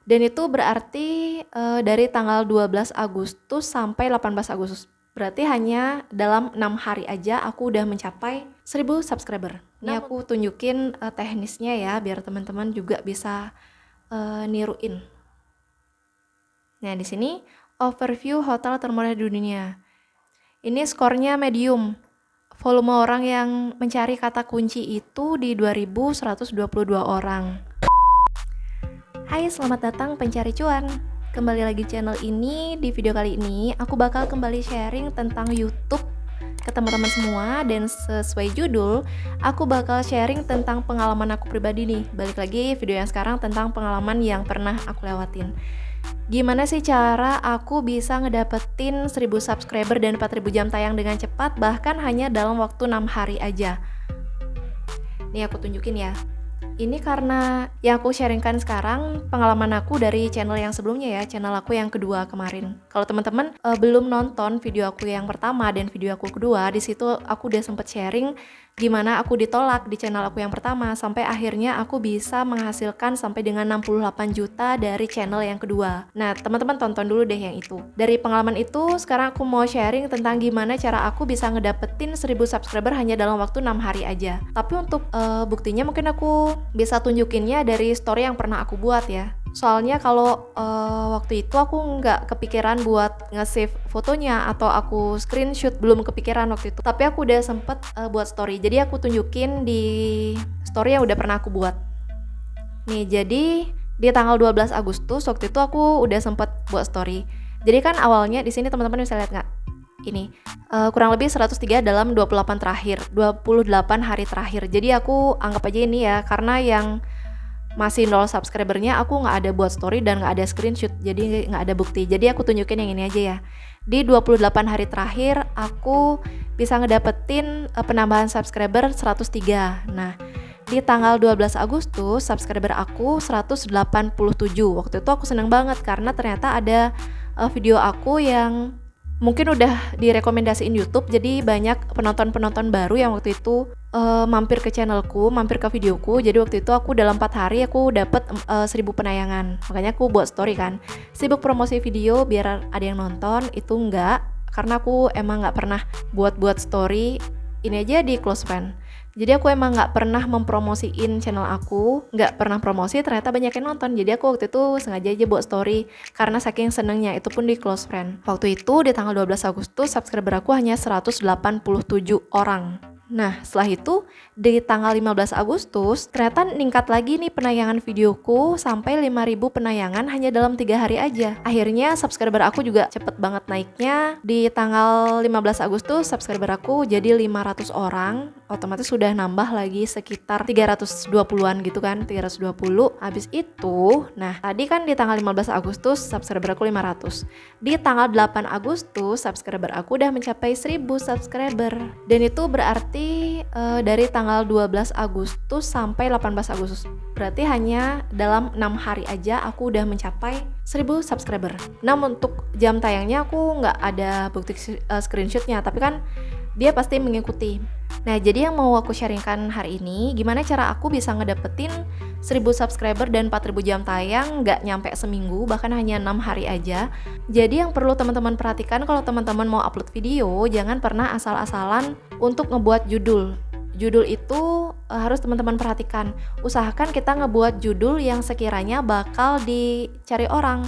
Dan itu berarti dari tanggal 12 Agustus sampai 18 Agustus. Berarti hanya dalam 6 hari aja aku udah mencapai 1000 subscriber. Ini aku tunjukin teknisnya ya biar teman-teman juga bisa niruin. Nah, di sini overview hotel termurah di dunia. Ini skornya medium. Volume orang yang mencari kata kunci itu di 2122 orang. Hai, selamat datang pencari cuan. Kembali lagi channel ini. Di video kali ini aku bakal kembali sharing tentang YouTube ke teman-teman semua, dan sesuai judul, aku bakal sharing tentang pengalaman aku pribadi nih. Balik lagi video yang sekarang tentang pengalaman yang pernah aku lewatin. Gimana sih cara aku bisa ngedapetin 1000 subscriber dan 4000 jam tayang dengan cepat, bahkan hanya dalam waktu 6 hari aja. Nih aku tunjukin ya. Ini karena yang aku sharingkan sekarang pengalaman aku dari channel yang sebelumnya ya, channel aku yang kedua kemarin. Kalau teman-teman belum nonton video aku yang pertama dan video aku kedua, di situ aku udah sempet sharing gimana aku ditolak di channel aku yang pertama sampai akhirnya aku bisa menghasilkan sampai dengan 68 juta dari channel yang kedua. Nah, teman-teman tonton dulu deh yang itu. Dari pengalaman itu, sekarang aku mau sharing tentang gimana cara aku bisa ngedapetin 1000 subscriber hanya dalam waktu 6 hari aja. Tapi untuk buktinya mungkin aku bisa tunjukinnya dari story yang pernah aku buat ya. Soalnya kalau waktu itu aku nggak kepikiran buat nge-save fotonya atau aku screenshot, belum kepikiran waktu itu. Tapi aku udah sempet buat story. Jadi aku tunjukin di story yang udah pernah aku buat. Nih, jadi di tanggal 12 Agustus waktu itu aku udah sempet buat story. Jadi kan awalnya di sini teman-teman bisa lihat nggak? Ini kurang lebih 103 dalam 28 hari terakhir. Jadi aku anggap aja ini ya, karena yang masih 0 subscribernya aku nggak ada buat story dan nggak ada screenshot, jadi nggak ada bukti. Jadi aku tunjukin yang ini aja ya. Di 28 hari terakhir aku bisa ngedapetin penambahan subscriber 103. Nah, di tanggal 12 Agustus subscriber aku 187. Waktu itu aku seneng banget karena ternyata ada video aku yang mungkin udah direkomendasiin YouTube, jadi banyak penonton-penonton baru yang waktu itu mampir ke channelku, mampir ke videoku. Jadi waktu itu aku dalam 4 hari aku dapet 1000 penayangan. Makanya aku buat story kan, sibuk promosi video biar ada yang nonton. Itu enggak, karena aku emang gak pernah buat story. Ini aja di close friend. Jadi aku emang gak pernah mempromosiin channel aku, gak pernah promosi, ternyata banyak yang nonton. Jadi aku waktu itu sengaja aja buat story karena saking senengnya, itu pun di close friend. Waktu itu di tanggal 12 Agustus subscriber aku hanya 187 orang. Nah, setelah itu di tanggal 15 Agustus ternyata ningkat lagi nih penayangan videoku sampai 5000 penayangan hanya dalam 3 hari aja. Akhirnya subscriber aku juga cepet banget naiknya. Di tanggal 15 Agustus subscriber aku jadi 500 orang. Otomatis sudah nambah lagi sekitar 320-an gitu kan, 320. Habis itu, nah tadi kan di tanggal 15 Agustus subscriber aku 500. Di tanggal 8 Agustus subscriber aku udah mencapai 1000 subscriber. Dan itu berarti dari tanggal 12 Agustus sampai 18 Agustus. Berarti hanya dalam 6 hari aja aku udah mencapai 1000 subscriber. Namun untuk jam tayangnya aku nggak ada bukti screenshotnya, tapi kan dia pasti mengikuti. Nah, jadi yang mau aku sharingkan hari ini, gimana cara aku bisa ngedapetin 1000 subscriber dan 4000 jam tayang nggak nyampe seminggu, bahkan hanya 6 hari aja. Jadi yang perlu teman-teman perhatikan kalau teman-teman mau upload video, jangan pernah asal-asalan untuk ngebuat judul. Judul itu harus teman-teman perhatikan. Usahakan kita ngebuat judul yang sekiranya bakal dicari orang.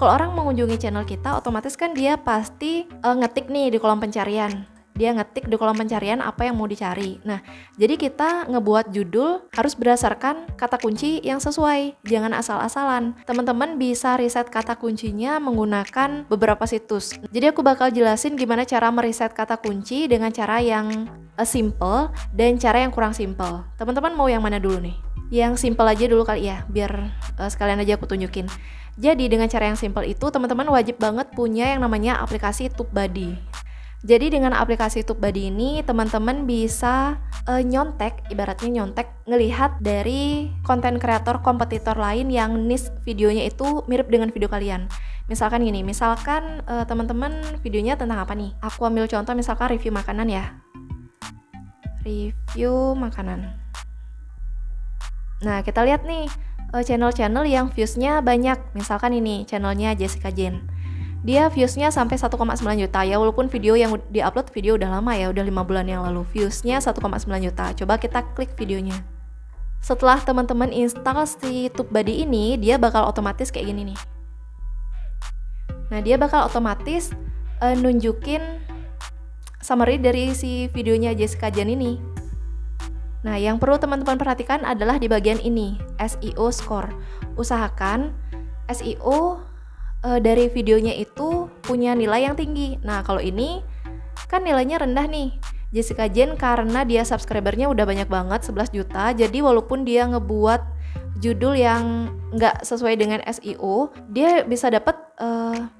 Kalau orang mengunjungi channel kita, otomatis kan dia pasti ngetik nih di kolom pencarian. Dia ngetik di kolom pencarian apa yang mau dicari. Nah, jadi kita ngebuat judul harus berdasarkan kata kunci yang sesuai. Jangan asal-asalan. Teman-teman bisa riset kata kuncinya menggunakan beberapa situs. Jadi aku bakal jelasin gimana cara meriset kata kunci dengan cara yang simple dan cara yang kurang simple. Teman-teman mau yang mana dulu nih? Yang simple aja dulu kali ya, biar sekalian aja aku tunjukin. Jadi dengan cara yang simple itu, teman-teman wajib banget punya yang namanya aplikasi TubeBuddy. Jadi dengan aplikasi TubeBuddy ini teman-teman bisa ibaratnya nyontek, ngelihat dari konten kreator kompetitor lain yang niche videonya itu mirip dengan video kalian. Misalkan gini, teman-teman videonya tentang apa nih? Aku ambil contoh misalkan review makanan ya. Review makanan. Nah, kita lihat nih channel-channel yang viewsnya banyak. Misalkan ini channelnya Jessica Jane, dia viewsnya sampai 1,9 juta ya, walaupun video yang diupload video udah lama ya, udah 5 bulan yang lalu, viewsnya 1,9 juta. Coba kita klik videonya. Setelah teman-teman install si TubeBuddy ini, dia bakal otomatis kayak gini nih. Nah, dia bakal otomatis nunjukin summary dari si videonya Jessica Jane ini. Nah, yang perlu teman-teman perhatikan adalah di bagian ini, SEO score. Usahakan SEO dari videonya itu punya nilai yang tinggi. Nah, kalau ini kan nilainya rendah nih. Jessica Jane karena dia subscribernya udah banyak banget, 11 juta. Jadi walaupun dia ngebuat judul yang nggak sesuai dengan SEO, dia bisa dapat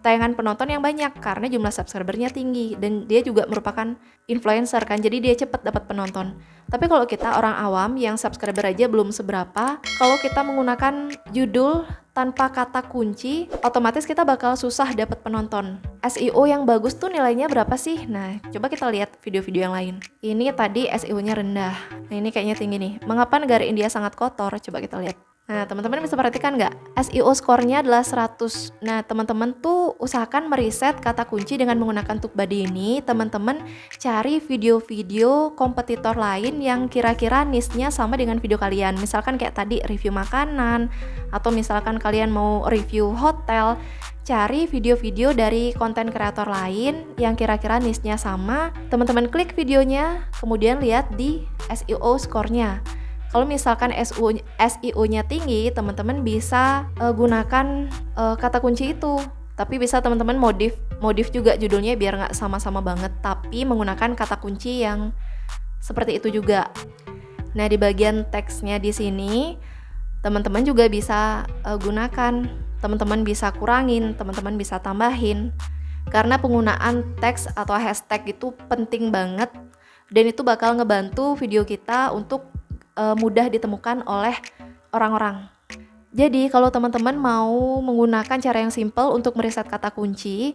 tayangan penonton yang banyak karena jumlah subscribernya tinggi, dan dia juga merupakan influencer kan, jadi dia cepat dapat penonton. Tapi kalau kita orang awam yang subscriber aja belum seberapa, kalau kita menggunakan judul tanpa kata kunci, otomatis kita bakal susah dapat penonton. SEO yang bagus tuh nilainya berapa sih? Nah, coba kita lihat video-video yang lain. Ini tadi SEO-nya rendah. Nah, ini kayaknya tinggi nih. Mengapa negara India sangat kotor? Coba kita lihat. Nah, teman-teman bisa perhatikan nggak? SEO skornya adalah 100. Nah, teman-teman tuh usahakan meriset kata kunci dengan menggunakan TubeBuddy ini. Teman-teman cari video-video kompetitor lain yang kira-kira niche-nya sama dengan video kalian. Misalkan kayak tadi review makanan, atau misalkan kalian mau review hotel. Cari video-video dari konten kreator lain yang kira-kira niche-nya sama. Teman-teman klik videonya, kemudian lihat di SEO skornya. Kalau misalkan SEO-nya tinggi, teman-teman bisa gunakan kata kunci itu. Tapi bisa teman-teman modif juga judulnya biar nggak sama-sama banget, tapi menggunakan kata kunci yang seperti itu juga. Nah, di bagian teksnya di sini, teman-teman juga bisa gunakan. Teman-teman bisa kurangin, teman-teman bisa tambahin. Karena penggunaan teks atau hashtag itu penting banget, dan itu bakal ngebantu video kita untuk mudah ditemukan oleh orang-orang. Jadi kalau teman-teman mau menggunakan cara yang simple untuk meriset kata kunci,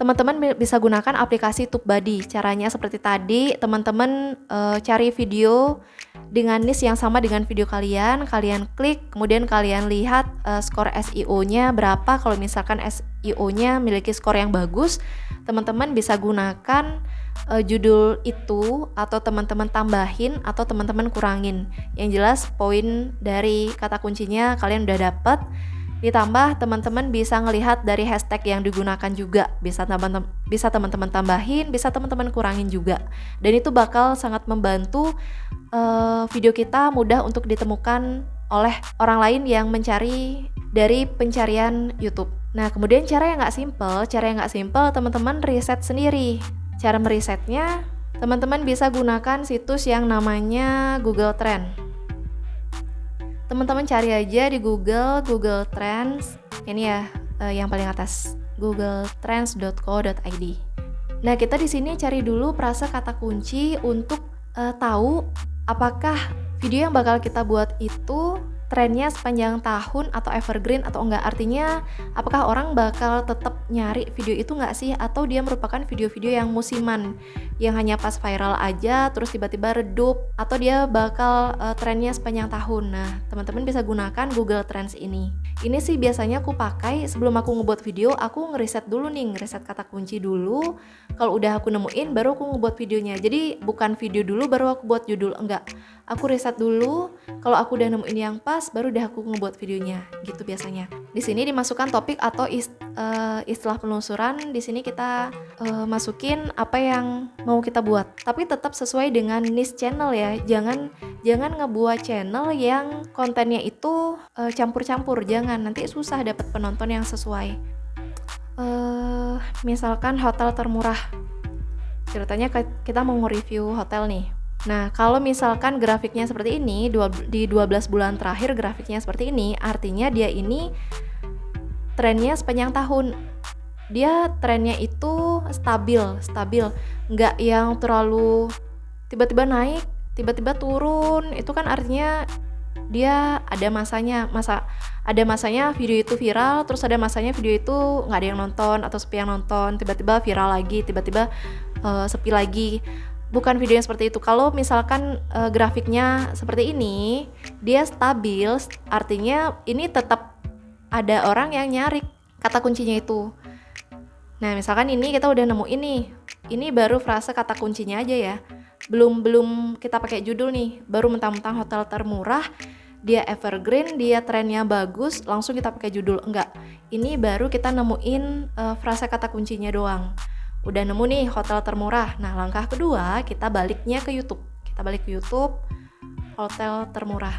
teman-teman bisa gunakan aplikasi TubeBuddy. Caranya seperti tadi, teman-teman cari video dengan niche yang sama dengan video kalian klik, kemudian kalian lihat skor SEO-nya berapa. Kalau misalkan SEO-nya memiliki skor yang bagus, teman-teman bisa gunakan judul itu, atau teman-teman tambahin atau teman-teman kurangin. Yang jelas poin dari kata kuncinya kalian udah dapet. Ditambah teman-teman bisa ngelihat dari hashtag yang digunakan juga. Bisa teman-teman tambahin, bisa teman-teman kurangin juga. Dan itu bakal sangat membantu video kita mudah untuk ditemukan oleh orang lain yang mencari dari pencarian YouTube. Nah, kemudian cara yang nggak simple, teman-teman riset sendiri. Cara merisetnya, teman-teman bisa gunakan situs yang namanya Google Trends. Teman-teman cari aja di Google Trends. Ini ya yang paling atas, googletrends.co.id. Nah, kita di sini cari dulu frase kata kunci untuk tahu apakah video yang bakal kita buat itu trennya sepanjang tahun atau evergreen atau enggak. Artinya apakah orang bakal tetap nyari video itu enggak sih, atau dia merupakan video-video yang musiman yang hanya pas viral aja terus tiba-tiba redup, atau dia bakal trennya sepanjang tahun. Nah, teman-teman bisa gunakan Google Trends ini. Ini sih biasanya aku pakai sebelum aku ngebuat video. Aku ngeriset dulu nih, ngeriset kata kunci dulu. Kalau udah aku nemuin baru aku ngebuat videonya. Jadi bukan video dulu baru aku buat judul, enggak. Aku riset dulu, kalau aku udah nemuin yang pas baru udah aku ngebuat videonya, gitu biasanya. Di sini dimasukkan topik atau istilah penelusuran. Di sini kita masukin apa yang mau kita buat. Tapi tetap sesuai dengan niche channel ya. Jangan ngebuat channel yang kontennya itu campur-campur. Jangan, nanti susah dapat penonton yang sesuai. Misalkan hotel termurah. Ceritanya kita mau nge-review hotel nih. Nah, kalau misalkan grafiknya seperti ini, di 12 bulan terakhir grafiknya seperti ini, artinya dia ini trennya sepanjang tahun. Dia trennya itu stabil, nggak yang terlalu tiba-tiba naik, tiba-tiba turun. Itu kan artinya dia ada masanya video itu viral, terus ada masanya video itu nggak ada yang nonton atau sepi yang nonton, tiba-tiba viral lagi, tiba-tiba sepi lagi. bukan video yang seperti itu. Kalau misalkan grafiknya seperti ini, dia stabil, artinya ini tetap ada orang yang nyari kata kuncinya itu. Nah, misalkan ini kita udah nemu ini baru frase kata kuncinya aja ya. Belum kita pakai judul nih, baru mentang-mentang hotel termurah, dia evergreen, dia trennya bagus, langsung kita pakai judul. Enggak, ini baru kita nemuin frase kata kuncinya doang. Udah nemu nih hotel termurah. Nah, langkah kedua kita baliknya ke YouTube. Kita balik ke YouTube hotel termurah.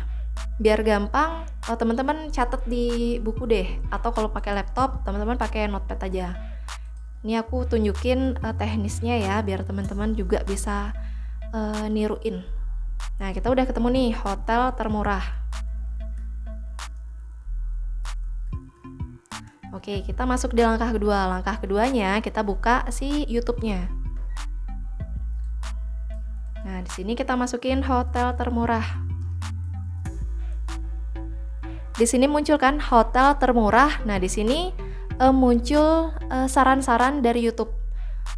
Biar gampang, teman-teman catat di buku deh, atau kalau pakai laptop teman-teman pakai notepad aja. Ini aku tunjukin teknisnya ya, biar teman-teman juga bisa niruin. Nah, kita udah ketemu nih hotel termurah. Oke, kita masuk di langkah kedua. Langkah keduanya kita buka si YouTube-nya. Nah, di sini kita masukin hotel termurah. Di sini muncul kan hotel termurah. Nah, di sini muncul saran-saran dari YouTube.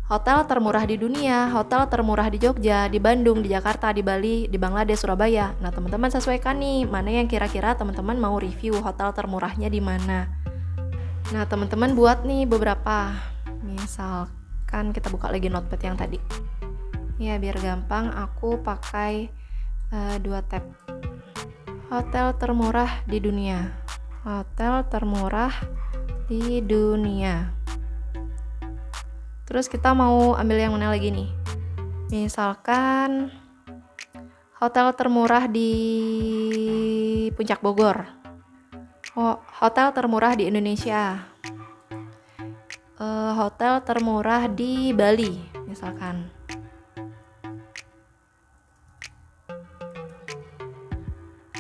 Hotel termurah di dunia, hotel termurah di Jogja, di Bandung, di Jakarta, di Bali, di Bangladesh, Surabaya. Nah, teman-teman sesuaikan nih mana yang kira-kira teman-teman mau review hotel termurahnya di mana. Nah, teman-teman buat nih beberapa. Misalkan kita buka lagi notepad yang tadi. Ya, biar gampang aku pakai 2 tab. Hotel termurah di dunia. Hotel termurah di dunia. Terus kita mau ambil yang mana lagi nih? Misalkan hotel termurah di Puncak Bogor. Hotel termurah di Indonesia. Hotel termurah di Bali, misalkan.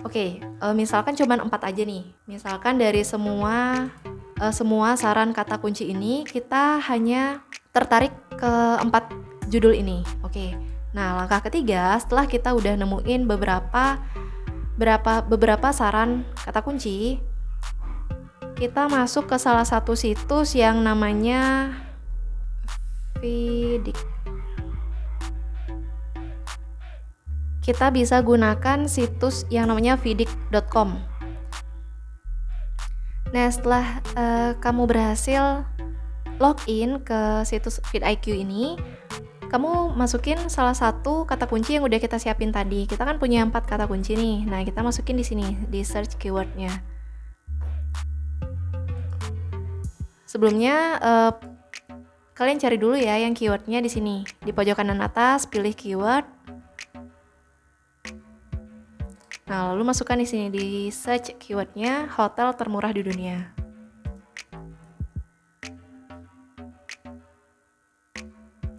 Oke, misalkan cuma 4 aja nih. Misalkan dari semua saran kata kunci ini kita hanya tertarik ke 4 judul ini. Oke. Nah, langkah ketiga setelah kita udah nemuin beberapa saran kata kunci, kita masuk ke salah satu situs yang namanya Fidik. Kita bisa gunakan situs yang namanya fidik.com. Nah, setelah kamu berhasil login ke situs vidIQ ini, kamu masukin salah satu kata kunci yang udah kita siapin tadi. Kita kan punya 4 kata kunci nih. Nah, kita masukin di sini, di search keywordnya. Sebelumnya kalian cari dulu ya yang keywordnya di sini. Di pojok kanan atas pilih keyword. Nah, lalu masukkan di sini di search keywordnya hotel termurah di dunia.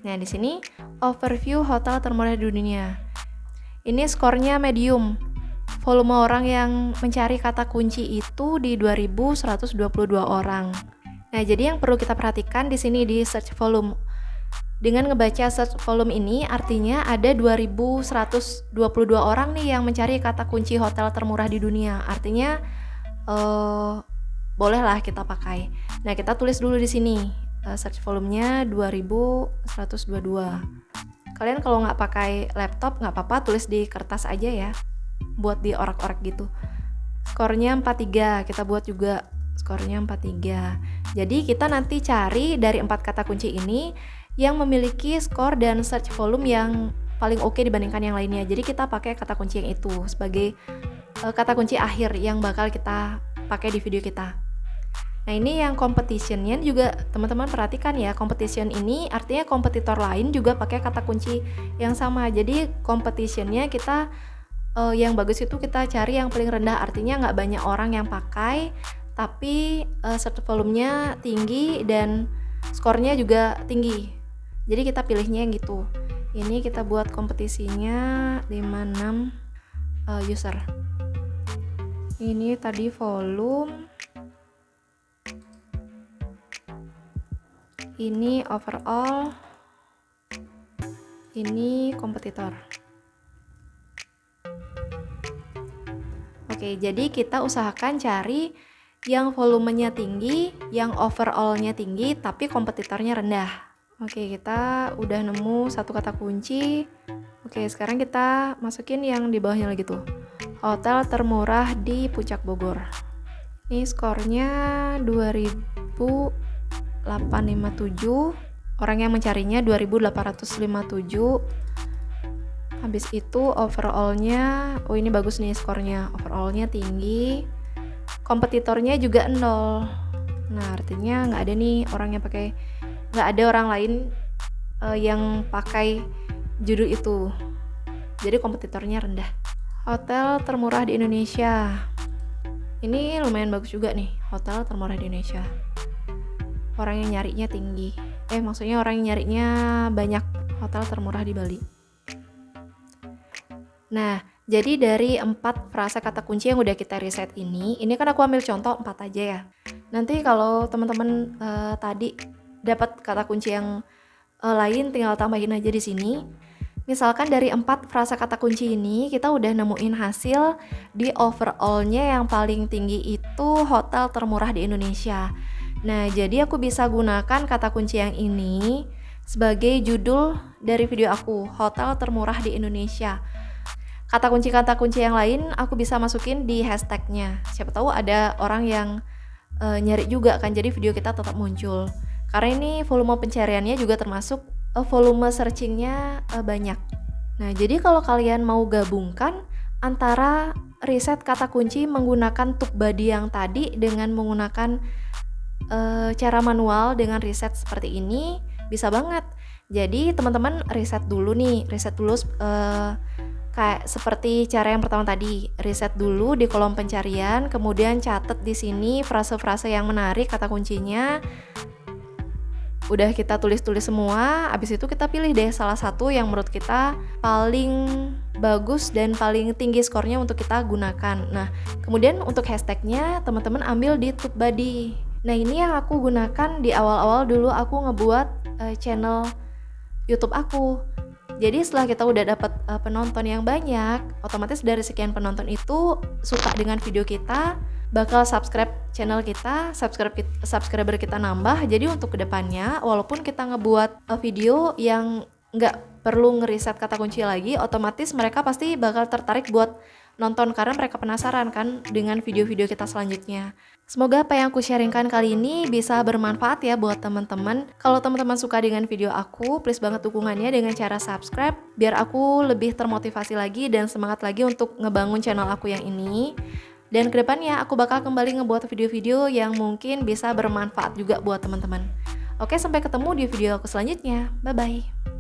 Nah, di sini overview hotel termurah di dunia. Ini skornya medium. Volume orang yang mencari kata kunci itu di 2122 orang. Nah, jadi yang perlu kita perhatikan di sini di search volume. Dengan ngebaca search volume ini artinya ada 2122 orang nih yang mencari kata kunci hotel termurah di dunia. Artinya bolehlah kita pakai. Nah, kita tulis dulu di sini search volumenya 2122. Kalian kalau nggak pakai laptop nggak apa-apa, tulis di kertas aja ya, buat di orak-orak gitu. Skornya 43, kita buat juga skornya 43. Jadi kita nanti cari dari 4 kata kunci ini yang memiliki skor dan search volume yang paling oke dibandingkan yang lainnya. Jadi kita pakai kata kunci yang itu sebagai kata kunci akhir yang bakal kita pakai di video kita. Nah, ini yang competition-nya juga teman-teman perhatikan ya. Competition ini artinya kompetitor lain juga pakai kata kunci yang sama. Jadi competition-nya kita yang bagus itu kita cari yang paling rendah. Artinya nggak banyak orang yang pakai, tapi search volumenya tinggi dan skornya juga tinggi. Jadi kita pilihnya yang gitu. Ini kita buat kompetisinya 56 user. Ini tadi volume. Ini overall. Ini kompetitor. Oke, jadi kita usahakan cari yang volumenya tinggi, yang overallnya tinggi, tapi kompetitornya rendah. Oke, kita udah nemu satu kata kunci. Oke, sekarang kita masukin yang di bawahnya lagi tuh. Hotel termurah di Puncak Bogor. Ini skornya 2857. Orang yang mencarinya 2857. Habis itu overallnya, oh ini bagus nih skornya. Overallnya tinggi. Kompetitornya juga 0. Nah, artinya nggak ada nih orang yang pakai, nggak ada orang lain yang pakai judul itu. Jadi kompetitornya rendah. Hotel termurah di Indonesia. Ini lumayan bagus juga nih, hotel termurah di Indonesia. Orang yang nyarinya tinggi. Maksudnya orang yang nyarinya banyak, hotel termurah di Bali. Nah, jadi dari 4 frasa kata kunci yang udah kita riset ini kan aku ambil contoh 4 aja ya. Nanti kalau teman-teman tadi dapat kata kunci yang lain, tinggal tambahin aja di sini. Misalkan dari 4 frasa kata kunci ini kita udah nemuin hasil di overallnya yang paling tinggi itu hotel termurah di Indonesia. Nah, jadi aku bisa gunakan kata kunci yang ini sebagai judul dari video aku, hotel termurah di Indonesia. Kata kunci yang lain aku bisa masukin di hashtagnya. Siapa tahu ada orang yang nyari juga kan, jadi video kita tetap muncul. Karena ini volume pencariannya juga termasuk volume searchingnya banyak. Nah, jadi kalau kalian mau gabungkan antara riset kata kunci menggunakan TubeBuddy yang tadi dengan menggunakan cara manual dengan riset seperti ini, bisa banget. Jadi teman-teman riset dulu kayak seperti cara yang pertama tadi, riset dulu di kolom pencarian, kemudian catat di sini frase-frase yang menarik, kata kuncinya. Udah kita tulis-tulis semua, abis itu kita pilih deh salah satu yang menurut kita paling bagus dan paling tinggi skornya untuk kita gunakan. Nah, kemudian untuk hashtagnya teman-teman ambil di TubeBuddy. Nah, ini yang aku gunakan di awal-awal dulu aku ngebuat channel YouTube aku. Jadi setelah kita udah dapat penonton yang banyak, otomatis dari sekian penonton itu suka dengan video kita, bakal subscribe channel kita, subscriber kita nambah. Jadi untuk kedepannya, walaupun kita ngebuat video yang nggak perlu ngeriset kata kunci lagi, otomatis mereka pasti bakal tertarik buat nonton karena mereka penasaran kan dengan video-video kita selanjutnya. Semoga apa yang aku sharingkan kali ini bisa bermanfaat ya buat teman-teman. Kalau teman-teman suka dengan video aku, please banget dukungannya dengan cara subscribe biar aku lebih termotivasi lagi dan semangat lagi untuk ngebangun channel aku yang ini. Dan kedepannya aku bakal kembali ngebuat video-video yang mungkin bisa bermanfaat juga buat teman-teman. Oke, sampai ketemu di video aku selanjutnya. Bye-bye.